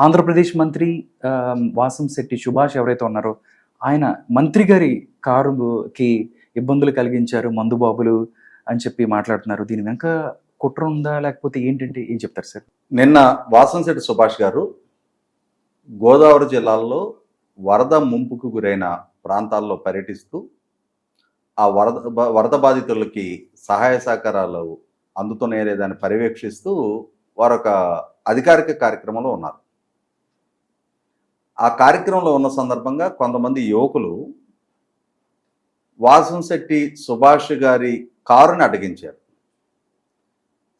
ఆంధ్రప్రదేశ్ మంత్రి వాసంశెట్టి సుభాష్ ఎవరైతే ఉన్నారో, ఆయన మంత్రి గారి కారుకి ఇబ్బందులు కలిగించారు మందుబాబులు అని చెప్పి మాట్లాడుతున్నారు. దీని వెనక కుట్ర ఉందా? లేకపోతే ఏంటంటే ఏం చెప్తారు సార్? నిన్న వాసంశెట్టి సుభాష్ గారు గోదావరి జిల్లాల్లో వరద ముంపుకు గురైన ప్రాంతాల్లో పర్యటిస్తూ ఆ వరద బాధితులకి సహాయ సహకారాలు అందుతున్నాయో లేదని పర్యవేక్షిస్తూ వారొక అధికారిక కార్యక్రమంలో ఉన్నారు. ఆ కార్యక్రమంలో ఉన్న సందర్భంగా కొంతమంది యువకులు వాసంశెట్టి సుభాష్ గారి కారుని అడ్డగించారు.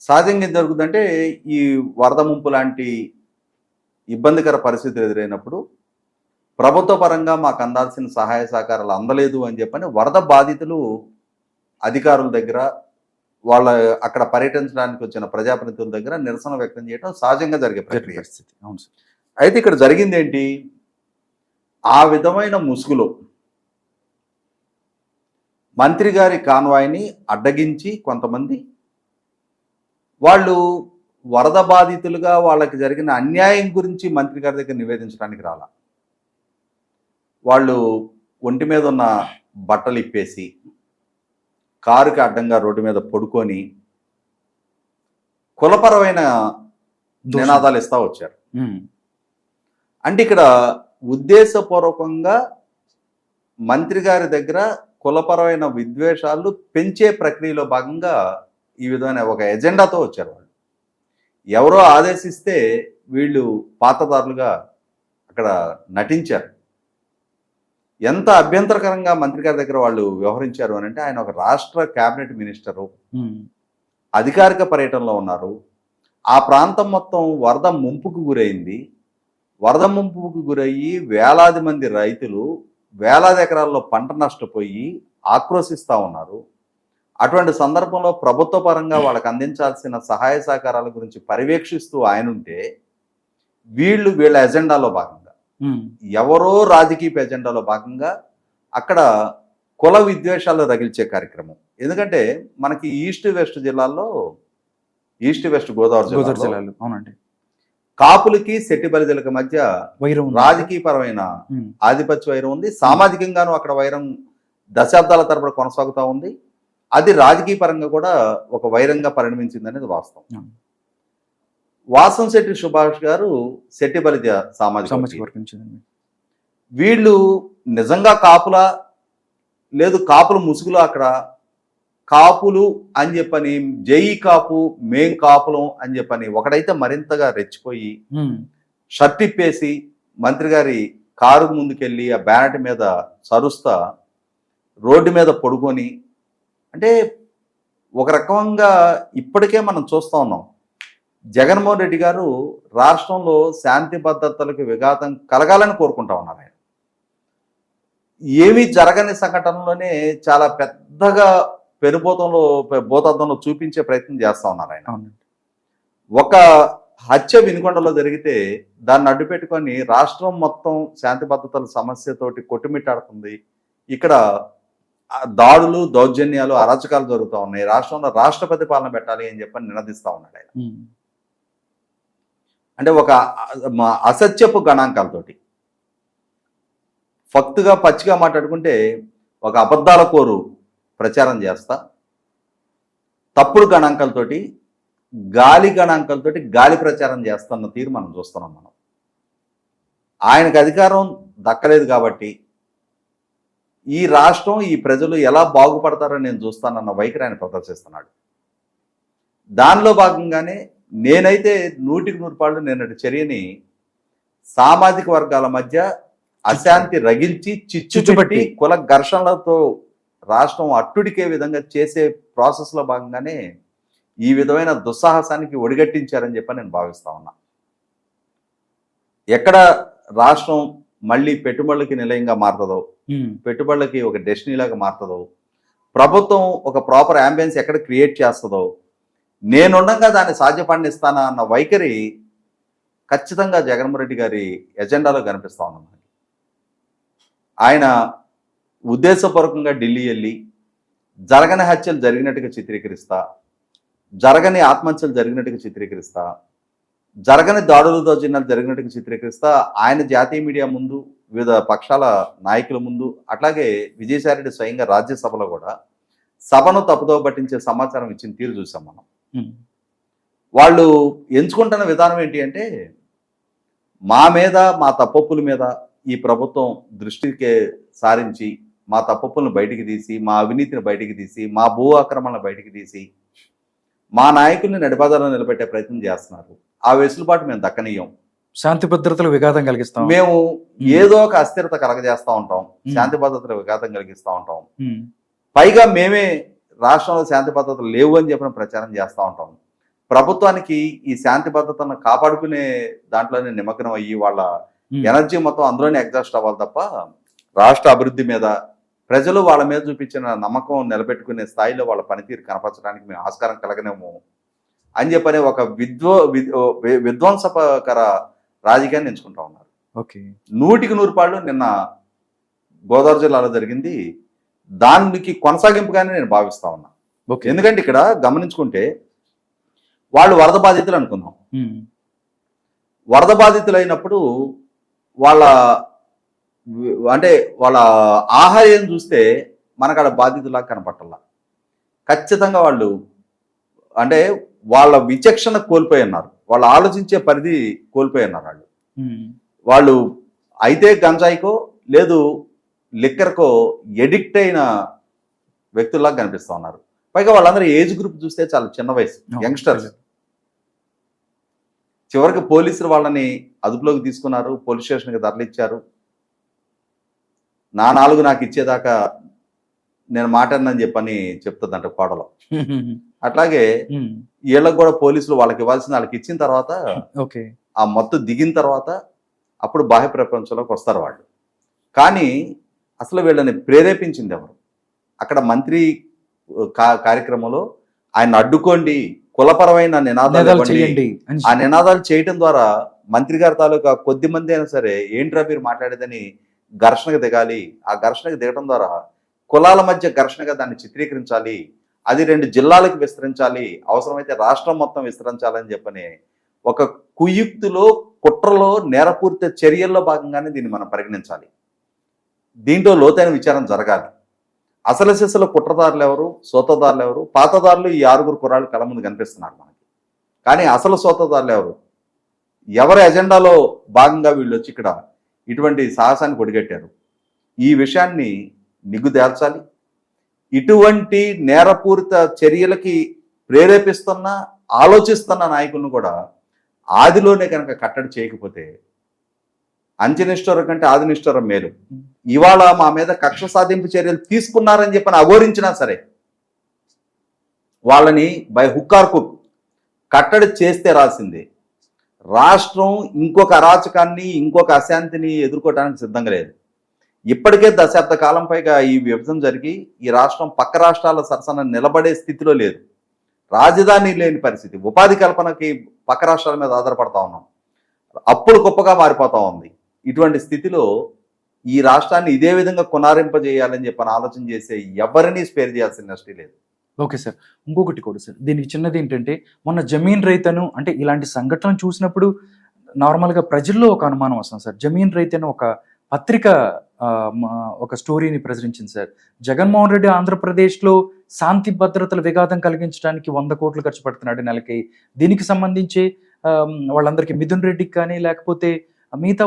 సహజంగా ఏం జరుగుతుందంటే, ఈ వరద ముంపు లాంటి ఇబ్బందికర పరిస్థితులు ఎదురైనప్పుడు ప్రభుత్వ పరంగా మాకు అందాల్సిన సహాయ సహకారాలు అందలేదు అని చెప్పని వరద బాధితులు అధికారుల దగ్గర, వాళ్ళ అక్కడ పర్యటించడానికి వచ్చిన ప్రజాప్రతినిధుల దగ్గర నిరసన వ్యక్తం చేయడం సహజంగా జరిగే పరిస్థితి. అవును సార్. అయితే ఇక్కడ జరిగింది ఏంటి? ఆ విధమైన ముసుగులో మంత్రి గారి కాన్వాయ్ని అడ్డగించి కొంతమంది వాళ్ళు వరద బాధితులుగా వాళ్ళకి జరిగిన అన్యాయం గురించి మంత్రి గారి దగ్గర నివేదించడానికి రాలా. వాళ్ళు ఒంటి మీద ఉన్న బట్టలు ఇప్పేసి కారుకి అడ్డంగా రోడ్డు మీద పడుకొని కులపరమైన నినాదాలు ఇస్తా వచ్చారు. అంటే ఇక్కడ ఉద్దేశపూర్వకంగా మంత్రి గారి దగ్గర కులపరమైన విద్వేషాలు పెంచే ప్రక్రియలో భాగంగా ఈ విధమైన ఒక ఎజెండాతో వచ్చారు. వాళ్ళు ఎవరో ఆదేశిస్తే వీళ్ళు పాతదారులుగా అక్కడ నటించారు. ఎంత అభ్యంతరకరంగా మంత్రి గారి దగ్గర వాళ్ళు వ్యవహరించారు అని అంటే, ఆయన ఒక రాష్ట్ర కేబినెట్ మినిస్టరు, అధికారిక పర్యటనలో ఉన్నారు. ఆ ప్రాంతం మొత్తం వరద ముంపుకు గురైంది. వరద ముంపుకు గురయ్యి వేలాది మంది రైతులు వేలాది ఎకరాల్లో పంట నష్టపోయి ఆక్రోశిస్తూ ఉన్నారు. అటువంటి సందర్భంలో ప్రభుత్వ పరంగా వాళ్ళకి అందించాల్సిన సహాయ సహకారాల గురించి పర్యవేక్షిస్తూ ఆయన ఉంటే, వీళ్ళ ఎజెండాలో భాగంగా, ఎవరో రాజకీయ ఎజెండాలో భాగంగా అక్కడ కుల విద్వేషాలు రగిల్చే కార్యక్రమం. ఎందుకంటే మనకి ఈస్ట్ వెస్ట్ జిల్లాల్లో, ఈస్ట్ వెస్ట్ గోదావరి జిల్లాలో అవునండి, కాపులకి శెట్టి బలిజలకు మధ్య రాజకీయపరమైన ఆధిపత్య వైరం ఉంది. సామాజికంగానూ అక్కడ వైరం దశాబ్దాల తరబడి కొనసాగుతూ ఉంది. అది రాజకీయ పరంగా కూడా ఒక వైరంగా పరిణమించింది అనేది వాస్తవం. వాసంశెట్టి సుభాష్ గారు శెట్టి బలిజ సామాజిక వర్గం. వీళ్ళు నిజంగా కాపులా, లేదు కాపుల ముసుగులో అక్కడ కాపులు అని చెప్పని, జై కాపు మేం కాపులం అని చెప్పని ఒకడైతే మరింతగా రెచ్చిపోయి షర్ట్ ఇప్పేసి మంత్రి గారి కారు ముందుకెళ్ళి ఆ బ్యానెట్ మీద సరుస్తా రోడ్డు మీద పడుకొని, అంటే ఒక రకంగా ఇప్పటికే మనం చూస్తూ ఉన్నాం, జగన్మోహన్ రెడ్డి గారు రాష్ట్రంలో శాంతి భద్రతలకు విఘాతం కలగాలని కోరుకుంటా ఉన్నారు. ఆయన ఏమీ జరగని సంఘటనలోనే చాలా పెద్దగా భూతద్దంలో చూపించే ప్రయత్నం చేస్తూ ఉన్నారు ఆయన. ఒక హత్య వినుకొండలో జరిగితే దాన్ని అడ్డుపెట్టుకొని రాష్ట్రం మొత్తం శాంతి భద్రతల సమస్యతోటి కొట్టుమిట్టాడుతుంది. ఇక్కడ దాడులు, దౌర్జన్యాలు, అరాచకాలు జరుగుతూ ఉన్నాయి. రాష్ట్రంలో రాష్ట్రపతి పాలన పెట్టాలి అని చెప్పని నినదిస్తూ ఉన్నాడు ఆయన. అంటే ఒక అసత్యపు గణాంకాలతోటి, ఫక్తుగా పచ్చిగా మాట్లాడుకుంటే ఒక అబద్ధాల కోరు ప్రచారం చేస్తా, తప్పుడు గణాంకాలతోటి, గాలి గణాంకాలతోటి గాలి ప్రచారం చేస్తున్న తీరు మనం చూస్తున్నాం. మనం ఆయనకు అధికారం దక్కలేదు కాబట్టి ఈ రాష్ట్రం, ఈ ప్రజలు ఎలా బాగుపడతారని నేను చూస్తానన్న వైఖరి ఆయన ప్రదర్శిస్తున్నాడు. దానిలో భాగంగానే నేనైతే 100% నిన్నటి చర్యని సామాజిక వర్గాల మధ్య అశాంతి రగిల్చి చిచ్చుపెట్టి కుల ఘర్షణలతో రాష్ట్రం అట్టుడికే విధంగా చేసే ప్రాసెస్లో భాగంగానే ఈ విధమైన దుస్సాహసానికి ఒడిగట్టించారని చెప్పి నేను భావిస్తా ఉన్నా. ఎక్కడ రాష్ట్రం మళ్ళీ పెట్టుబడులకి నిలయంగా మారుతుందో, పెట్టుబడులకి ఒక డెస్టినీలాగా మారుతుందో, ప్రభుత్వం ఒక ప్రాపర్ అంబియన్స్ ఎక్కడ క్రియేట్ చేస్తుందో, నేనుండగా దాన్ని సాధ్యపడిస్తానా అన్న వైఖరి ఖచ్చితంగా జగన్మోహన్ రెడ్డి గారి ఎజెండాలో కనిపిస్తూ ఉంది. ఆయన ఉద్దేశపూర్వకంగా ఢిల్లీ వెళ్ళి జరగని హత్యలు జరిగినట్టుగా చిత్రీకరిస్తా, జరగని ఆత్మహత్యలు జరిగినట్టుగా చిత్రీకరిస్తా, జరగని దాడులతో చిన్నలు జరిగినట్టుగా చిత్రీకరిస్తా ఆయన జాతీయ మీడియా ముందు, వివిధ పక్షాల నాయకుల ముందు, అట్లాగే విజయసాయిరెడ్డి స్వయంగా రాజ్యసభలో కూడా సభను తప్పుదో పట్టించే సమాచారం ఇచ్చిన తీరు చూసాం మనం. వాళ్ళు ఎంచుకుంటున్న విధానం ఏంటి అంటే, మా మీద, మా తప్పొప్పుల మీద ఈ ప్రభుత్వం దృష్టికి సారించి మా తప్పొప్పులను బయటికి తీసి, మా అవినీతిని బయటికి తీసి, మా భూ ఆక్రమణను బయటికి తీసి, మా నాయకుల్ని నడిపదాలను నిలబెట్టే ప్రయత్నం చేస్తున్నారు. ఆ వెసులుబాటు మేము దక్కనీయం. శాంతి భద్రతలు విఘాతం కలిగిస్తాం, మేము ఏదో ఒక అస్థిరత కలగజేస్తూ ఉంటాం, శాంతి భద్రతలు విఘాతం కలిగిస్తూ ఉంటాం. పైగా మేమే రాష్ట్రంలో శాంతి భద్రతలు లేవు అని చెప్పిన ప్రచారం చేస్తూ ఉంటాం. ప్రభుత్వానికి ఈ శాంతి భద్రతను కాపాడుకునే దాంట్లోనే నిమగ్నం అయ్యి వాళ్ళ ఎనర్జీ మొత్తం అందులోనే ఎగ్జాస్ట్ అవ్వాలి తప్ప రాష్ట్ర అభివృద్ధి మీద, ప్రజలు వాళ్ళ మీద చూపించిన నమ్మకం నిలబెట్టుకునే స్థాయిలో వాళ్ళ పనితీరు కనపరచడానికి మేము ఆస్కారం కలగనేము అని చెప్పని ఒక విధ్వంసకర రాజకీయాన్ని ఎంచుకుంటా ఉన్నారు. 100% నిన్న గోదావరి జిల్లాలో జరిగింది. దానికి కొనసాగింపుగానే నేను భావిస్తా ఉన్నా. ఎందుకంటే ఇక్కడ గమనించుకుంటే వాళ్ళు వరద బాధితులు అనుకుందాం. వరద బాధితులు అయినప్పుడు వాళ్ళ ఆహార్యం చూస్తే మనకు అక్కడ బాధితులా కనపట్టాల. ఖచ్చితంగా వాళ్ళు వాళ్ళ విచక్షణ కోల్పోయి ఉన్నారు, వాళ్ళు ఆలోచించే పరిధి కోల్పోయి ఉన్నారు. వాళ్ళు అయితే గంజాయికో లేదు లిక్కర్కో ఎడిక్ట్ అయిన వ్యక్తుల్లా కనిపిస్తూ ఉన్నారు. పైగా వాళ్ళందరూ ఏజ్ గ్రూప్ చూస్తే చాలా చిన్న వయసు, యంగ్స్టర్స్. చివరికి పోలీసులు వాళ్ళని అదుపులోకి తీసుకున్నారు, పోలీస్ స్టేషన్కి తరలిచ్చారు. నా 4 నాకు ఇచ్చేదాకా నేను మాట్లాడినని చెప్పని చెప్తుందంట కోడలో. అట్లాగే వీళ్ళకి కూడా పోలీసులు వాళ్ళకి ఇవ్వాల్సిన వాళ్ళకి ఇచ్చిన తర్వాత, ఆ మొత్తం దిగిన తర్వాత అప్పుడు బాహ్య ప్రపంచంలోకి వస్తారు వాళ్ళు. కానీ అసలు వీళ్ళని ప్రేరేపించింది ఎవరు? అక్కడ మంత్రి కార్యక్రమంలో ఆయన అడ్డుకోండి, కులపరమైన నినాదాలు చేయండి. ఆ నినాదాలు చేయటం ద్వారా మంత్రి గారి తాలూకా కొద్ది మంది అయినా సరే ఏంట్రా మీరు మాట్లాడేదని ఘర్షణకు దిగాలి. ఆ ఘర్షణకు దిగడం ద్వారా కులాల మధ్య ఘర్షణగా దాన్ని చిత్రీకరించాలి, అది 2 జిల్లాలకు విస్తరించాలి, అవసరమైతే రాష్ట్రం మొత్తం విస్తరించాలని చెప్పని ఒక కుయుక్తిలో, కుట్రలో, నేరపూరిత చర్యల్లో భాగంగానే దీన్ని మనం పరిగణించాలి. దీంట్లో లోతైన విచారం జరగాలి. అసలు సిసలు కుట్రదారులు ఎవరు, సోతదారులు ఎవరు? పాతదారులు ఈ 6 కుర్రాళ్ళు కళ్ళ ముందు కనిపిస్తున్నారు మనకి. కానీ అసలు సోతదారులు ఎవరు? ఎవరి ఎజెండాలో భాగంగా వీళ్ళు వచ్చి ఇక్కడ ఇటువంటి సాహసాన్ని కొడిగట్టారు? ఈ విషయాన్ని నిగ్గుదేల్చాలి. ఇటువంటి నేరపూరిత చర్యలకి ప్రేరేపిస్తున్న, ఆలోచిస్తున్న నాయకులను కూడా ఆదిలోనే కనుక కట్టడి చేయకపోతే అంత్యనిష్ఠురం కంటే ఆదినిష్ఠురం మేలు. ఇవాళ మా మీద కక్ష సాధింపు చర్యలు తీసుకున్నారని చెప్పని అఘోరించినా సరే వాళ్ళని బై హుక్ ఆర్ కుక్ కట్టడి చేస్తే రాసింది. రాష్ట్రం ఇంకొక అరాచకాన్ని, ఇంకొక అశాంతిని ఎదుర్కోవడానికి సిద్ధంగా లేదు. ఇప్పటికే దశాబ్ద కాలం పైగా ఈ విభజన జరిగి ఈ రాష్ట్రం పక్క రాష్ట్రాల సరసన నిలబడే స్థితిలో లేదు. రాజధాని లేని పరిస్థితి, ఉపాధి కల్పనకి పక్క రాష్ట్రాల మీద ఆధారపడతా ఉన్నాం, అప్పులు గొప్పగా మారిపోతా ఉంది. ఇటువంటి స్థితిలో ఈ రాష్ట్రాన్ని ఇదే విధంగా కొనారింపజేయాలని చెప్పని ఆలోచన చేసే ఎవరిని స్పేర్ చేయాల్సిన నష్టం లేదు. ఓకే సార్, ఇంకొకటి కూడా సార్, దీనికి చిన్నది ఏంటంటే మొన్న జమీన్ రైతను అంటే ఇలాంటి సంఘటనలు చూసినప్పుడు నార్మల్గా ప్రజల్లో ఒక అనుమానం వస్తుంది సార్. జమీన్ రైతను ఒక పత్రిక ఒక స్టోరీని ప్రచురించింది సార్. జగన్మోహన్ రెడ్డి ఆంధ్రప్రదేశ్లో శాంతి భద్రతల విఘాతం కలిగించడానికి 100 కోట్లు ఖర్చు పెడుతున్నాడు నెలకి. దీనికి సంబంధించి వాళ్ళందరికీ, మిథున్ రెడ్డికి కానీ లేకపోతే మిగతా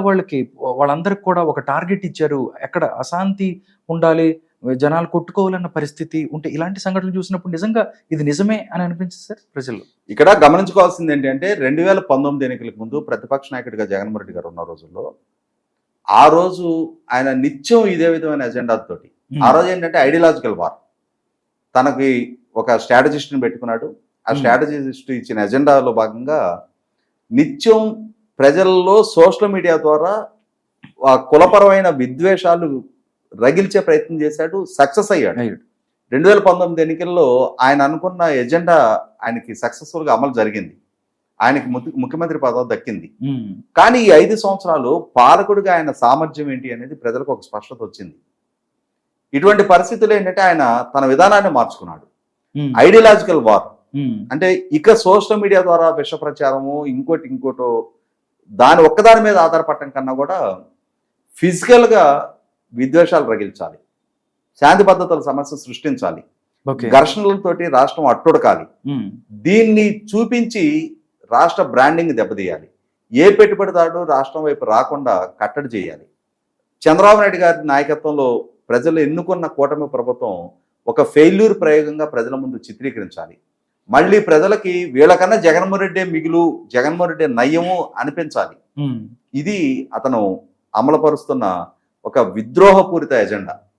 వాళ్ళందరికి కూడా ఒక టార్గెట్ ఇచ్చారు, ఎక్కడ అశాంతి ఉండాలి, జనాలు కొట్టుకోవాలన్న పరిస్థితి ఉంటే ఇలాంటి సంఘటనలు చూసినప్పుడు నిజంగా ఇది నిజమే అని అనిపించింది సార్ ప్రజల్లో. ఇక్కడ గమనించుకోవాల్సింది ఏంటంటే 2019 ఎన్నికలకు ముందు ప్రతిపక్ష నాయకుడిగా జగన్మోహన్ రెడ్డి గారు ఉన్న రోజుల్లో, ఆ రోజు ఆయన నిత్యం ఇదే విధమైన ఎజెండాతోటి, ఆ రోజు ఏంటంటే ఐడియాలజికల్ వార్, తనకి ఒక స్ట్రాటజిస్ట్ని పెట్టుకున్నాడు. ఆ స్ట్రాటజిస్ట్ ఇచ్చిన ఎజెండాలో భాగంగా నిత్యం ప్రజల్లో సోషల్ మీడియా ద్వారా కులపరమైన విద్వేషాలు రగిల్చే ప్రయత్నం చేశాడు, సక్సెస్ అయ్యాడు. 2019 ఎన్నికల్లో ఆయన అనుకున్న ఎజెండా ఆయనకి సక్సెస్ఫుల్గా అమలు జరిగింది, ఆయనకి ముఖ్యమంత్రి పదవి దక్కింది. కానీ ఈ 5 సంవత్సరాలు పాలకుడిగా ఆయన సామర్థ్యం ఏంటి అనేది ప్రజలకు ఒక స్పష్టత వచ్చింది. ఇటువంటి పరిస్థితులు ఏంటంటే ఆయన తన విధానాన్ని మార్చుకున్నాడు. ఐడియాలజికల్ వార్, అంటే ఇక సోషల్ మీడియా ద్వారా విష ప్రచారము ఇంకోటో దాని ఒక్కదాని మీద ఆధారపడటం కన్నా కూడా ఫిజికల్గా విద్వేషాలు రగిల్చాలి, శాంతి భద్రతల సమస్య సృష్టించాలి, ఓకే. ఘర్షణలతోటి రాష్ట్రం అట్టుడకాలి, దీన్ని చూపించి రాష్ట్ర బ్రాండింగ్ దెబ్బతీయాలి, ఏ పెట్టుబడిదారుడు రాష్ట్రం వైపు రాకుండా కట్టడి చేయాలి. చంద్రబాబు నాయుడు గారి నాయకత్వంలో ప్రజలు ఎన్నుకున్న కూటమి ప్రభుత్వం ఒక ఫెయిల్యూర్ ప్రయోగంగా ప్రజల ముందు చిత్రీకరించాలి. మళ్ళీ ప్రజలకి వీళ్ళకన్నా జగన్మోహన్ రెడ్డి మిగులు, జగన్మోహన్ రెడ్డి నయ్యము అనిపించాలి. ఇది అతను అమలుపరుస్తున్న ఒక విద్రోహపూరిత ఎజెండా.